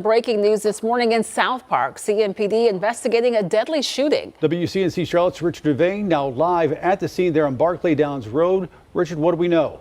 Breaking news this morning in SouthPark. CMPD investigating a deadly shooting. WCNC Charlotte's Richard Devane now live at the scene there on Barclay Downs Road. Richard, what do we know?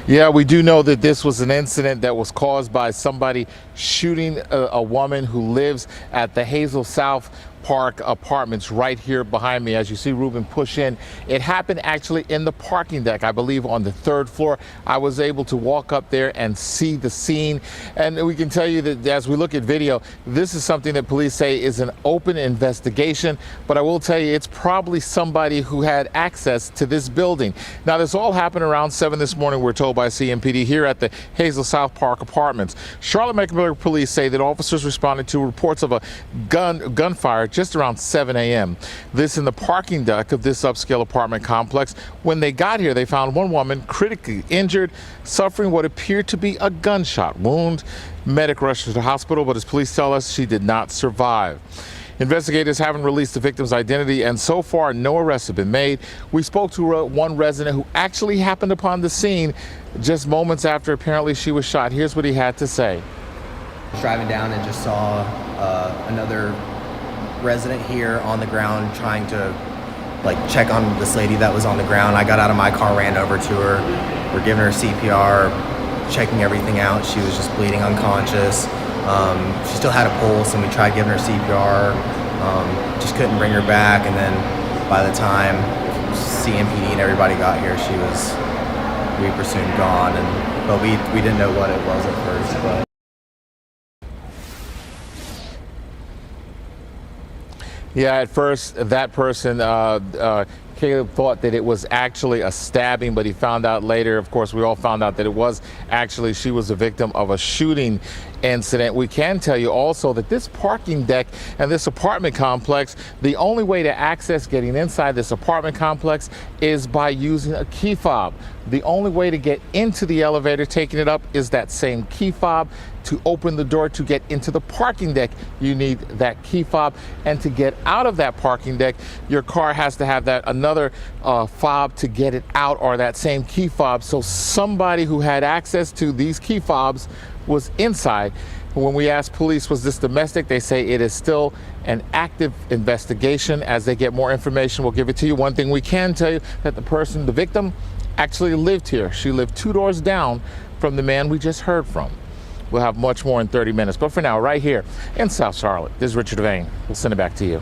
Yeah, we do know that this was an incident that was caused by somebody shooting a woman who lives at the SouthPark apartments right here behind me. As you see Ruben push in, it happened actually in the parking deck, I believe on the third floor. I was able to walk up there and see the scene. And we can tell you that as we look at video, this is something that police say is an open investigation. But I will tell you, it's probably somebody who had access to this building. Now, this all happened around 7 this morning, we're told by CMPD here at the SouthPark apartments. Charlotte Mecklenburg police say that officers responded to reports of a gunfire just around 7 a.m. This in the parking deck of this upscale apartment complex. When they got here, they found one woman critically injured, suffering what appeared to be a gunshot wound. Medic rushed to the hospital, but as police tell us, she did not survive. Investigators haven't released the victim's identity, and so far no arrests have been made. We spoke to one resident who actually happened upon the scene just moments after apparently she was shot. Here's what he had to say. I was driving down and just saw another resident here on the ground trying to check on this lady that was on the ground. I got out of my car, ran over to her. We're giving her CPR, checking everything out. She was just bleeding unconscious. She still had a pulse, and we tried giving her CPR. Just couldn't bring her back, and then by the time CMPD and everybody got here, we were soon gone. But we didn't know what it was at first. But yeah, at first that person Caleb thought that it was actually a stabbing, but he found out later, of course, we all found out that it was actually, she was a victim of a shooting incident. We can tell you also that this parking deck and this apartment complex, the only way to access getting inside this apartment complex is by using a key fob. The only way to get into the elevator, taking it up, is that same key fob. To open the door to get into the parking deck, you need that key fob. And to get out of that parking deck, your car has to have that another fob to get it out, or that same key fob. So somebody who had access to these key fobs was inside. When we asked police, was this domestic? They say it is still an active investigation. As they get more information, we'll give it to you. One thing we can tell you, that the person, the victim, actually lived here. She lived 2 doors down from the man we just heard from. We'll have much more in 30 minutes. But for now, right here in South Charlotte, this is Richard Devane. We'll send it back to you.